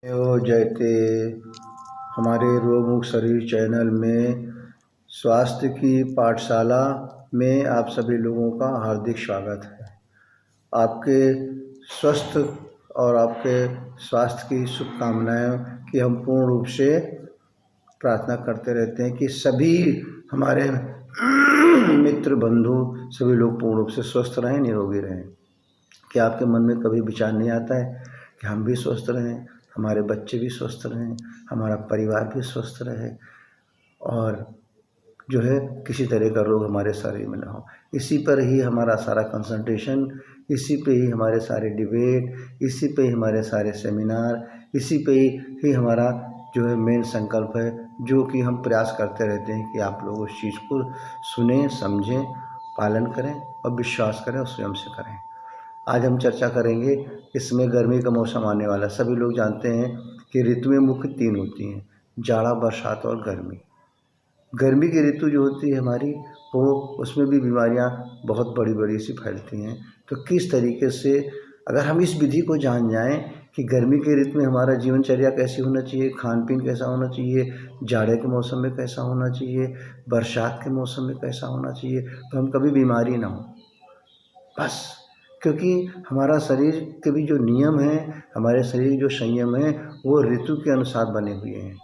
जयते हमारे रोगमुक्त शरीर चैनल में स्वास्थ्य की पाठशाला में आप सभी लोगों का हार्दिक स्वागत है। आपके स्वस्थ और आपके स्वास्थ्य की शुभकामनाएं की हम पूर्ण रूप से प्रार्थना करते रहते हैं कि सभी हमारे मित्र बंधु सभी लोग पूर्ण रूप से स्वस्थ रहें, निरोगी रहें। कि आपके मन में कभी विचार नहीं आता है कि हम भी स्वस्थ रहें, हमारे बच्चे भी स्वस्थ रहें, हमारा परिवार भी स्वस्थ रहे और जो है किसी तरह का रोग हमारे शरीर में ना हो। इसी पर ही हमारा सारा कंसंट्रेशन, इसी पे ही हमारे सारे डिबेट, इसी पे ही हमारे सारे सेमिनार, इसी पे ही हमारा जो है मेन संकल्प है, जो कि हम प्रयास करते रहते हैं कि आप लोग उस चीज़ को सुनें, समझें, पालन करें और विश्वास करें और स्वयं से करें। आज हम चर्चा करेंगे, इसमें गर्मी का मौसम आने वाला है। सभी लोग जानते हैं कि ऋतुएं मुख्य 3 होती हैं, जाड़ा, बरसात और गर्मी। गर्मी की ऋतु जो होती है हमारी, वो उसमें भी बीमारियां बहुत बड़ी बड़ी सी फैलती हैं। तो किस तरीके से अगर हम इस विधि को जान जाएं कि गर्मी के ऋतु में हमारा जीवनचर्या कैसी होना चाहिए, खान पीन कैसा होना चाहिए, जाड़े के मौसम में कैसा होना चाहिए, बरसात के मौसम में कैसा होना चाहिए, तो हम कभी बीमारी ना हो। बस क्योंकि हमारा शरीर के भी जो नियम हैं, हमारे शरीर के जो संयम हैं, वो ऋतु के अनुसार बने हुए हैं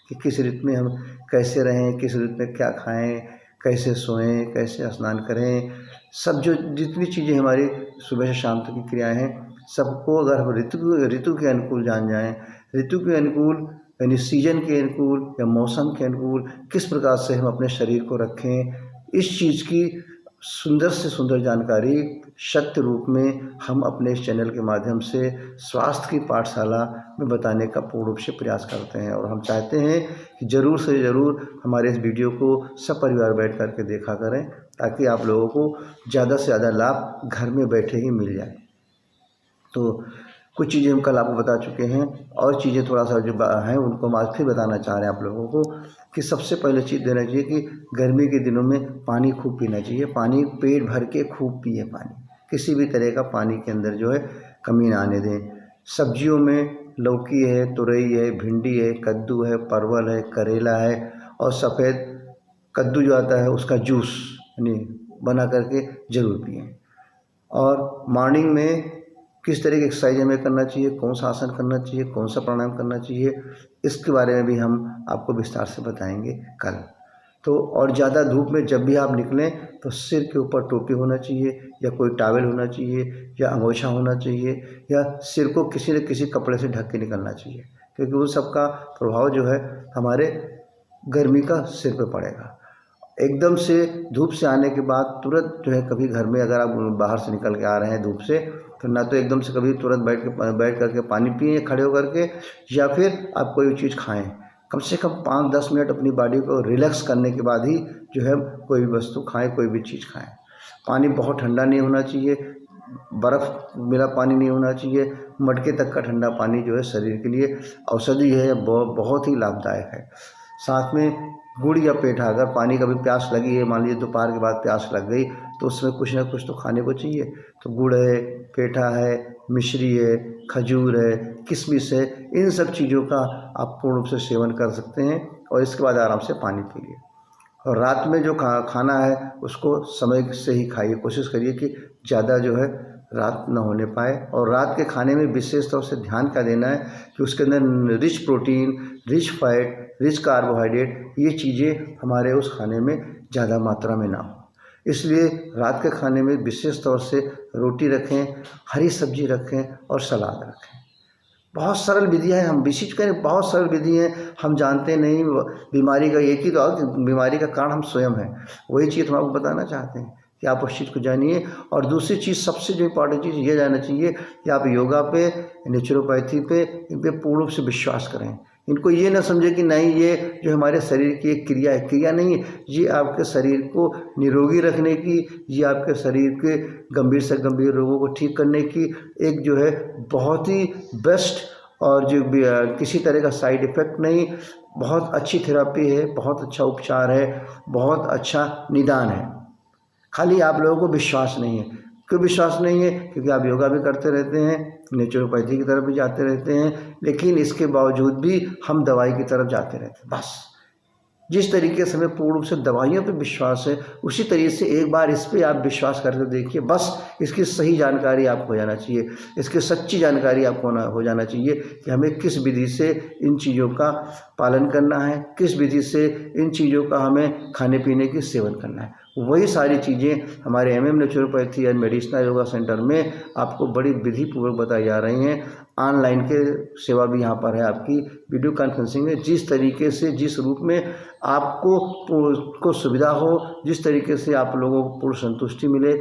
कि किस ऋतु में हम कैसे रहें, किस ऋतु में क्या खाएं, कैसे सोएं, कैसे स्नान करें। सब जो जितनी चीज़ें हमारी सुबह से शाम तक की क्रियाएं हैं, सबको अगर हम ऋतु के अनुकूल जान जाएं, ऋतु के अनुकूल यानी सीजन के अनुकूल या मौसम के अनुकूल किस प्रकार से हम अपने शरीर को रखें, इस चीज़ की सुंदर से सुंदर जानकारी सत्य रूप में हम अपने इस चैनल के माध्यम से स्वास्थ्य की पाठशाला में बताने का पूर्ण रूप से प्रयास करते हैं। और हम चाहते हैं कि ज़रूर से ज़रूर हमारे इस वीडियो को सब परिवार बैठ कर के देखा करें, ताकि आप लोगों को ज़्यादा से ज़्यादा लाभ घर में बैठे ही मिल जाए। तो कुछ चीज़ें हम कल आपको बता चुके हैं, और चीज़ें थोड़ा सा जो हैं उनको हम आज फिर बताना चाह रहे हैं आप लोगों को कि सबसे पहले चीज़ देना चाहिए कि गर्मी के दिनों में पानी खूब पीना चाहिए। पानी पेट भर के खूब पिए, पानी किसी भी तरह का पानी के अंदर जो है कमी ना आने दें। सब्जियों में लौकी है, तुरई है, भिंडी है, कद्दू है, परवल है, करेला है और सफ़ेद कद्दू जो आता है उसका जूस यानी बना करके ज़रूर पिएँ। और मॉर्निंग में किस तरह की एक्सरसाइज हमें करना चाहिए, कौन सा आसन करना चाहिए, कौन सा प्राणायाम करना चाहिए, इसके बारे में भी हम आपको विस्तार से बताएंगे कल। तो और ज़्यादा धूप में जब भी आप निकलें तो सिर के ऊपर टोपी होना चाहिए या कोई टॉवल होना चाहिए या अंगोछा होना चाहिए या सिर को किसी न किसी कपड़े से ढक के निकलना चाहिए, क्योंकि उन सब का प्रभाव जो है हमारे गर्मी का सिर पे पड़ेगा। एकदम से धूप से आने के बाद तुरंत जो है कभी घर में अगर आप बाहर से निकल के आ रहे हैं धूप से, तो ना तो एकदम से कभी तुरंत बैठ करके पानी पिए खड़े होकर के, या फिर आप कोई चीज़ खाएं। कम से कम 5-10 मिनट अपनी बॉडी को रिलैक्स करने के बाद ही जो है कोई भी वस्तु खाएं, कोई भी चीज़ खाएं। पानी बहुत ठंडा नहीं होना चाहिए, बर्फ़ मिला पानी नहीं होना चाहिए। मटके तक का ठंडा पानी जो है शरीर के लिए औषधि है, बहुत ही लाभदायक है। साथ में गुड़ या पेठा, अगर पानी कभी प्यास लगी है, मान लीजिए दोपहर के बाद प्यास लग गई, तो उसमें कुछ ना कुछ तो खाने को चाहिए। तो गुड़ है, पेठा है, मिश्री है, खजूर है, किशमिश है, इन सब चीज़ों का आप पूर्ण रूप से सेवन कर सकते हैं और इसके बाद आराम से पानी पीजिए। और रात में जो खाना है उसको समय से ही खाइए, कोशिश करिए कि ज़्यादा जो है रात ना होने पाए। और रात के खाने में विशेष तौर से ध्यान क्या देना है कि उसके अंदर rich protein, rich fat, rich carbohydrate, ये चीज़ें हमारे उस खाने में ज़्यादा मात्रा में ना हो। इसलिए रात के खाने में विशेष तौर से रोटी रखें, हरी सब्जी रखें और सलाद रखें। बहुत सरल विधियाँ हैं, हम विशिष्ट करें, बहुत सरल विधि हैं, हम जानते नहीं। बीमारी का एक ही तो बीमारी का कारण हम स्वयं हैं। वही चीज़ हम आपको बताना चाहते हैं कि आप उस चीज़ को जानिए। और दूसरी चीज़, सबसे जो इम्पोर्टेंट चीज़ ये जानना चाहिए कि आप योगा पे, नेचुरोपैथी पे, इन पे पूर्ण रूप से विश्वास करें। इनको ये ना समझे कि नहीं ये जो हमारे शरीर की एक क्रिया है, क्रिया नहीं है, ये आपके शरीर को निरोगी रखने की, ये आपके शरीर के गंभीर से गंभीर रोगों को ठीक करने की एक जो है बहुत ही बेस्ट और जो किसी तरह का साइड इफ़ेक्ट नहीं, बहुत अच्छी थेरेपी है, बहुत अच्छा उपचार है, बहुत अच्छा निदान है। खाली आप लोगों को विश्वास नहीं है। क्यों विश्वास नहीं है? क्योंकि आप योगा भी करते रहते हैं, नेचुरोपैथी की तरफ भी जाते रहते हैं, लेकिन इसके बावजूद भी हम दवाई की तरफ जाते रहते हैं। बस जिस तरीके से हमें पूर्ण रूप से दवाइयों पे विश्वास है, उसी तरीके से एक बार इस पे आप विश्वास करके देखिए। बस इसकी सही जानकारी आपको हो जाना चाहिए, इसकी सच्ची जानकारी आपको हो जाना चाहिए कि हमें किस विधि से इन चीज़ों का पालन करना है, किस विधि से इन चीज़ों का हमें खाने पीने की सेवन करना है। वही सारी चीज़ें हमारे MM naturopathy and medicinal yoga centre में आपको बड़ी विधि पूर्वक बताई जा रही हैं। ऑनलाइन के सेवा भी यहाँ पर है, आपकी वीडियो कॉन्फ्रेंसिंग में जिस तरीके से, जिस रूप में आपको सुविधा हो, जिस तरीके से आप लोगों को पूर्ण संतुष्टि मिले,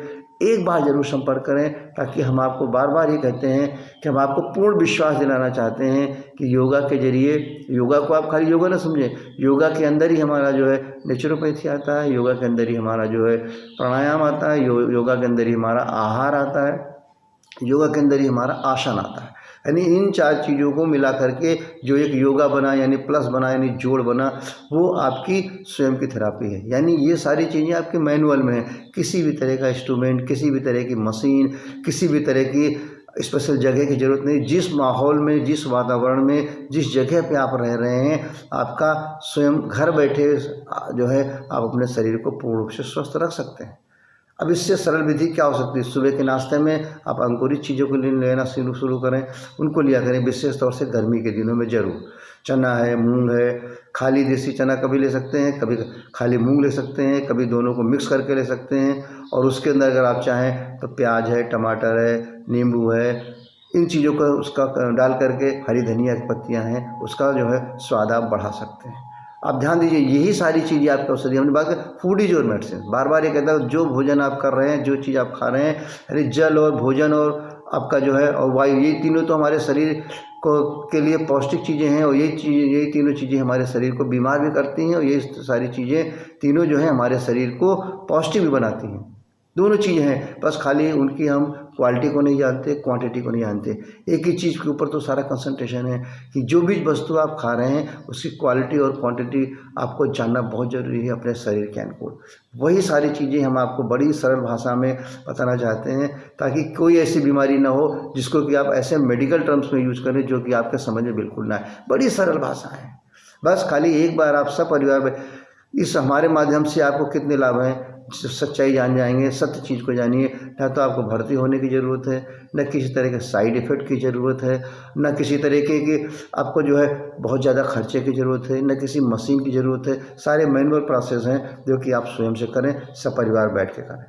एक बार जरूर संपर्क करें। ताकि हम आपको बार बार ये कहते हैं कि हम आपको पूर्ण विश्वास दिलाना चाहते हैं कि योगा के जरिए, योगा को आप खाली योगा ना समझें, योगा के अंदर ही हमारा जो है नेचुरोपैथी आता है, योगा के अंदर ही हमारा जो है प्राणायाम आता है, योगा के अंदर ही हमारा आहार आता है, योगा के अंदर ही हमारा आसन आता है। यानी इन 4 चीज़ों को मिला करके जो एक योगा बना, यानी प्लस बना, यानी जोड़ बना, वो आपकी स्वयं की थेरापी है। यानी ये सारी चीज़ें आपके मैनुअल में है। किसी भी तरह का इंस्ट्रूमेंट, किसी भी तरह की मशीन, किसी भी तरह की स्पेशल जगह की ज़रूरत नहीं। जिस माहौल में, जिस वातावरण में, जिस जगह पे आप रह रहे हैं, आपका स्वयं घर बैठे जो है आप अपने शरीर को पूर्ण रूप से स्वस्थ रख सकते हैं। अब इससे सरल विधि क्या हो सकती है? सुबह के नाश्ते में आप अंकुरित चीज़ों को लेना शुरू करें, उनको लिया करें, विशेष तौर से गर्मी के दिनों में ज़रूर। चना है, मूंग है, खाली देसी चना कभी ले सकते हैं, कभी खाली मूंग ले सकते हैं, कभी दोनों को मिक्स करके ले सकते हैं। और उसके अंदर अगर आप चाहें तो प्याज है, टमाटर है, नींबू है, इन चीज़ों को उसका डाल करके, हरी धनिया की पत्तियाँ हैं, उसका जो है स्वाद आप बढ़ा सकते हैं। आप ध्यान दीजिए, यही सारी चीज़ें आपकी औषधि। हमने बात की फूड इज योर मेडिसिन, बार बार ये कहता है जो भोजन आप कर रहे हैं, जो चीज़ आप खा रहे हैं, यानी जल और भोजन और आपका जो है और वायु, ये तीनों तो हमारे शरीर को के लिए पौष्टिक चीज़ें हैं। और यही तीनों चीज़ें हमारे शरीर को बीमार भी करती हैं, और ये सारी चीज़ें तीनों जो है हमारे शरीर को पौष्टिक भी बनाती हैं। दोनों चीज़ें हैं, बस खाली उनकी हम क्वालिटी को नहीं जानते, क्वांटिटी को नहीं जानते। एक ही चीज़ के ऊपर तो सारा कंसंट्रेशन है कि जो भी वस्तु आप खा रहे हैं उसकी क्वालिटी और क्वांटिटी आपको जानना बहुत ज़रूरी है अपने शरीर के अनुकूल। वही सारी चीज़ें हम आपको बड़ी सरल भाषा में बताना चाहते हैं, ताकि कोई ऐसी बीमारी ना हो जिसको कि आप ऐसे मेडिकल टर्म्स में यूज करें जो कि आपके समझ में बिल्कुल ना आए। बड़ी सरल भाषा है, बस खाली एक बार आप सब परिवार में इस हमारे माध्यम से आपको कितने लाभ हैं, सच्चाई जान जाएंगे, सत्य चीज़ को जानिए। ना तो आपको भर्ती होने की ज़रूरत है, न किसी तरह के साइड इफ़ेक्ट की ज़रूरत है, न किसी तरीके की आपको जो है बहुत ज़्यादा खर्चे की ज़रूरत है, न किसी मशीन की ज़रूरत है। सारे मैनुअल प्रोसेस हैं जो कि आप स्वयं से करें, सब परिवार बैठ के करें।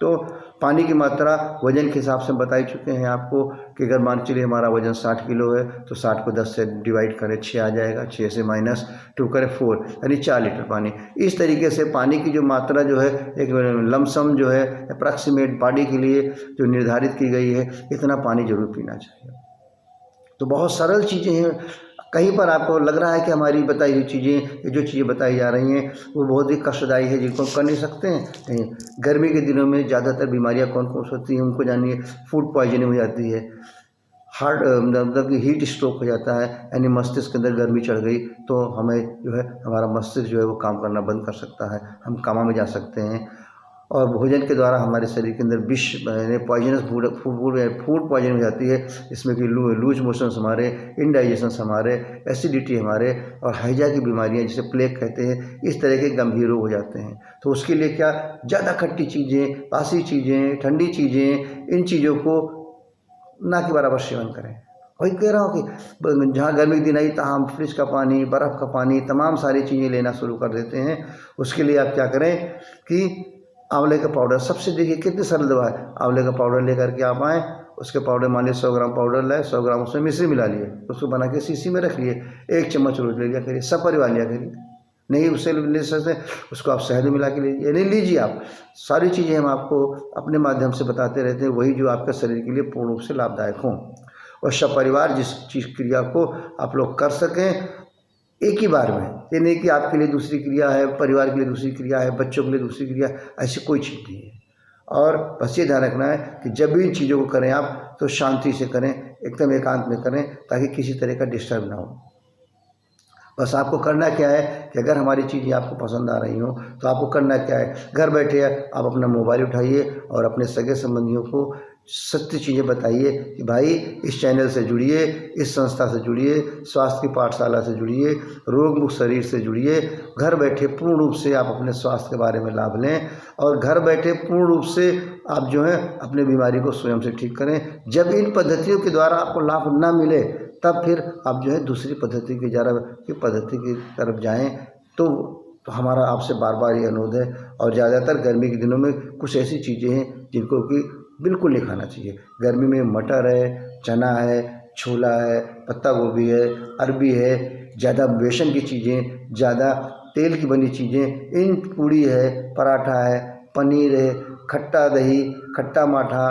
तो पानी की मात्रा वज़न के हिसाब से बता ही चुके हैं आपको कि अगर मान चलिए हमारा वज़न 60 किलो है तो 60 को 10 से डिवाइड करें, 6 आ जाएगा, 6 से -2 करें 4, यानी 4 लीटर पानी। इस तरीके से पानी की जो मात्रा जो है एक लमसम जो है अप्रॉक्सीमेट बॉडी के लिए जो निर्धारित की गई है, इतना पानी जरूर पीना चाहिए। तो बहुत सरल चीज़ें हैं। कहीं पर आपको लग रहा है कि हमारी बताई हुई चीज़ें, जो चीज़ें बताई जा रही हैं वो बहुत ही कष्टदायी है, जिनको कर नहीं सकते हैं। नहीं, गर्मी के दिनों में ज़्यादातर बीमारियां कौन कौन सी होती हैं उनको जानिए। फूड पॉइजनिंग हो जाती है, हार्ट मतलब कि हीट स्ट्रोक हो जाता है, यानी मस्तिष्क के अंदर गर्मी चढ़ गई तो हमें जो है हमारा मस्तिष्क जो है वो काम करना बंद कर सकता है, हम कामा में जा सकते हैं। और भोजन के द्वारा हमारे शरीर के अंदर विष पॉइजनस फूड पॉइजन हो जाती है, इसमें कि लूज मोशंस हमारे, इनडाइजेशन हमारे, एसिडिटी हमारे, और हैजा की बीमारियां जिसे प्लेग कहते हैं, इस तरह के गंभीर रोग हो जाते हैं। तो उसके लिए क्या, ज़्यादा खट्टी चीज़ें, बासी चीज़ें, ठंडी चीज़ें, इन चीज़ों को ना के बराबर सेवन करें। वही कह रहा हूँ कि जहाँ गर्मी के दिन आई तहाँ हम फ्रिज का पानी, बर्फ़ का पानी, तमाम सारी चीज़ें लेना शुरू कर देते हैं। उसके लिए आप क्या करें कि आंवले का पाउडर, सबसे देखिए कितनी सरल दवा है। आंवले का पाउडर लेकर के आप आएँ, उसके पाउडर मान लीजिए 100 ग्राम पाउडर लाए, 100 ग्राम उसमें मिश्री मिला लिए, उसको बना के शीशी में रख लिए, 1 चम्मच रोज ले लिया करिए, सब परिवार लिया करिए। नहीं उससे ले सकते उसको आप शहद में मिला के लीजिए, नहीं लीजिए आप। सारी चीज़ें हम आपको अपने माध्यम से बताते रहते हैं, वही जो आपके शरीर के लिए पूर्ण रूप से लाभदायक हों, और सब परिवार जिस चीज़ क्रिया को आप लोग कर सकें एक ही बार में। ये नहीं कि आपके लिए दूसरी क्रिया है, परिवार के लिए दूसरी क्रिया है, बच्चों के लिए दूसरी क्रिया है, ऐसी कोई चीज़ नहीं है। और बस ये ध्यान रखना है कि जब भी इन चीज़ों को करें आप तो शांति से करें, एकदम एकांत में करें, ताकि किसी तरह का डिस्टर्ब ना हो। बस आपको करना क्या है कि अगर हमारी चीज़ें आपको पसंद आ रही हो तो आपको करना क्या है, घर बैठे आप अपना मोबाइल उठाइए और अपने सगे संबंधियों को सत्य चीज़ें बताइए कि भाई इस चैनल से जुड़िए, इस संस्था से जुड़िए, स्वास्थ्य की पाठशाला से जुड़िए, रोग मुक्त शरीर से जुड़िए। घर बैठे पूर्ण रूप से आप अपने स्वास्थ्य के बारे में लाभ लें और घर बैठे पूर्ण रूप से आप जो है अपनी बीमारी को स्वयं से ठीक करें। जब इन पद्धतियों के द्वारा आपको लाभ ना मिले तब फिर आप जो है दूसरी पद्धति की तरफ जाएं। तो हमारा आपसे बार बार ये अनुरोध है। और ज़्यादातर गर्मी के दिनों में कुछ ऐसी चीज़ें हैं जिनको कि बिल्कुल नहीं खाना चाहिए। गर्मी में मटर है, चना है, छोला है, पत्ता गोभी है, अरबी है, ज़्यादा बेसन की चीज़ें, ज़्यादा तेल की बनी चीज़ें, इन पूड़ी है, पराठा है, पनीर है, खट्टा दही, खट्टा माठा,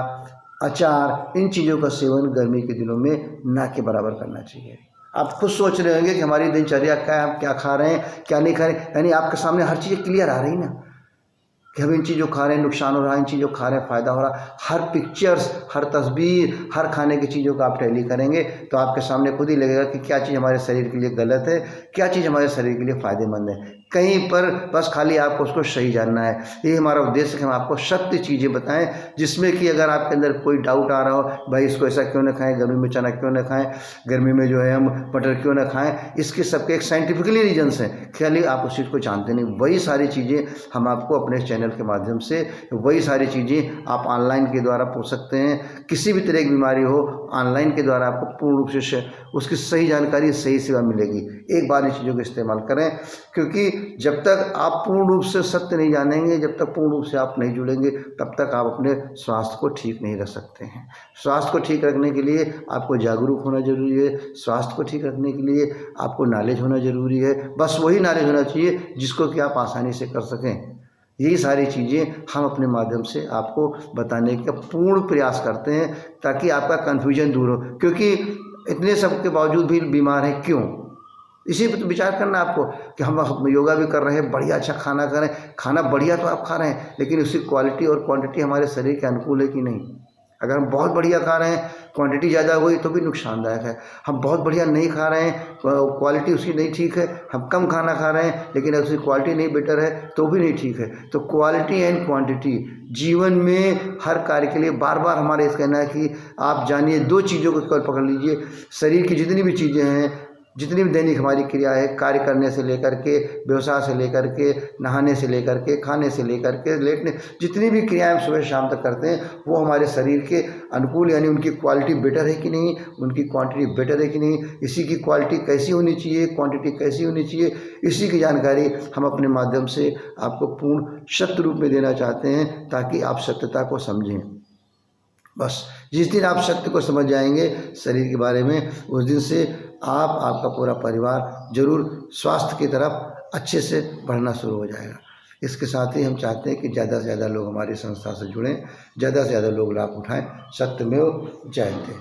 अचार, इन चीज़ों का सेवन गर्मी के दिनों में ना के बराबर करना चाहिए। आप खुद सोच रहे होंगे कि हमारी दिनचर्या क्या है, हम क्या खा रहे हैं, क्या नहीं खा रहे हैं, यानी आपके सामने हर चीज़ क्लियर आ रही ना कि हम इन चीज़ों खा रहे हैं नुकसान हो रहा है, इन चीज़ों खा रहे हैं फ़ायदा हो रहा है। हर पिक्चर्स, हर तस्वीर, हर खाने की चीज़ों का आप टैली करेंगे तो आपके सामने खुद ही लगेगा कि क्या चीज़ हमारे शरीर के लिए गलत है, क्या चीज़ हमारे शरीर के लिए फ़ायदेमंद है। कहीं पर बस खाली आपको उसको सही जानना है। ये हमारा उद्देश्य है कि हम आपको सत्य चीज़ें बताएं जिसमें कि अगर आपके अंदर कोई डाउट आ रहा हो, भाई इसको ऐसा क्यों ना खाएं, गर्मी में चना क्यों ना खाएं, गर्मी में जो है हम मटर क्यों ना खाएं, इसके सबके एक साइंटिफिकली रीजन्स हैं। खाली आप उस चीज़ को जानते नहीं। वही सारी चीज़ें हम आपको अपने चैनल के माध्यम से, वही सारी चीज़ें आप ऑनलाइन के द्वारा पूछ सकते हैं। किसी भी तरह की बीमारी हो, ऑनलाइन के द्वारा आपको पूर्ण रूप से उसकी सही जानकारी, सही सेवा मिलेगी। एक बार इन चीज़ों का इस्तेमाल करें, क्योंकि जब तक आप पूर्ण रूप से सत्य नहीं जानेंगे, जब तक पूर्ण रूप से आप नहीं जुड़ेंगे, तब तक आप अपने स्वास्थ्य को ठीक नहीं रख सकते हैं। स्वास्थ्य को ठीक रखने के लिए आपको जागरूक होना जरूरी है। स्वास्थ्य को ठीक रखने के लिए आपको नॉलेज होना जरूरी है। बस वही नॉलेज होना चाहिए जिसको कि आप आसानी से कर सकें। यही सारी चीज़ें हम अपने माध्यम से आपको बताने का पूर्ण प्रयास करते हैं ताकि आपका कन्फ्यूजन दूर हो। क्योंकि इतने सब के बावजूद भी बीमार हैं क्यों, इसी पर तो विचार करना आपको कि हम योगा भी कर रहे हैं, बढ़िया अच्छा खाना कर रहे हैं, खाना बढ़िया तो आप खा रहे हैं, लेकिन उसकी क्वालिटी और क्वांटिटी हमारे शरीर के अनुकूल है कि नहीं। अगर हम बहुत बढ़िया खा रहे हैं, क्वांटिटी ज़्यादा हुई तो भी नुकसानदायक है। हम बहुत बढ़िया नहीं खा रहे हैं, क्वालिटी उसकी नहीं ठीक है, हम कम खाना खा रहे हैं लेकिन उसकी क्वालिटी नहीं बेटर है तो भी नहीं ठीक है। तो क्वालिटी एंड क्वांटिटी जीवन में हर कार्य के लिए बार बार हमारे इस कहना है कि आप जानिए, दो चीज़ों को केवल पकड़ लीजिए। शरीर की जितनी भी चीज़ें हैं, जितनी भी दैनिक हमारी क्रिया है, कार्य करने से लेकर के, व्यवसाय से लेकर के, नहाने से लेकर के, खाने से लेकर के, लेटने, जितनी भी क्रियाएं हम सुबह शाम तक करते हैं वो हमारे शरीर के अनुकूल, यानी उनकी क्वालिटी बेटर है कि नहीं, उनकी क्वांटिटी बेटर है कि नहीं, इसी की क्वालिटी कैसी होनी चाहिए, क्वांटिटी कैसी होनी चाहिए, इसी की जानकारी हम अपने माध्यम से आपको पूर्ण सत्य रूप में देना चाहते हैं ताकि आप सत्यता को समझें। बस जिस दिन आप सत्य को समझ जाएंगे शरीर के बारे में, उस दिन से आपका पूरा परिवार जरूर स्वास्थ्य की तरफ अच्छे से बढ़ना शुरू हो जाएगा। इसके साथ ही हम चाहते हैं कि ज़्यादा से ज़्यादा लोग हमारी संस्था से जुड़ें, ज़्यादा से ज़्यादा लोग लाभ उठाएं। सत्यमेव जयते।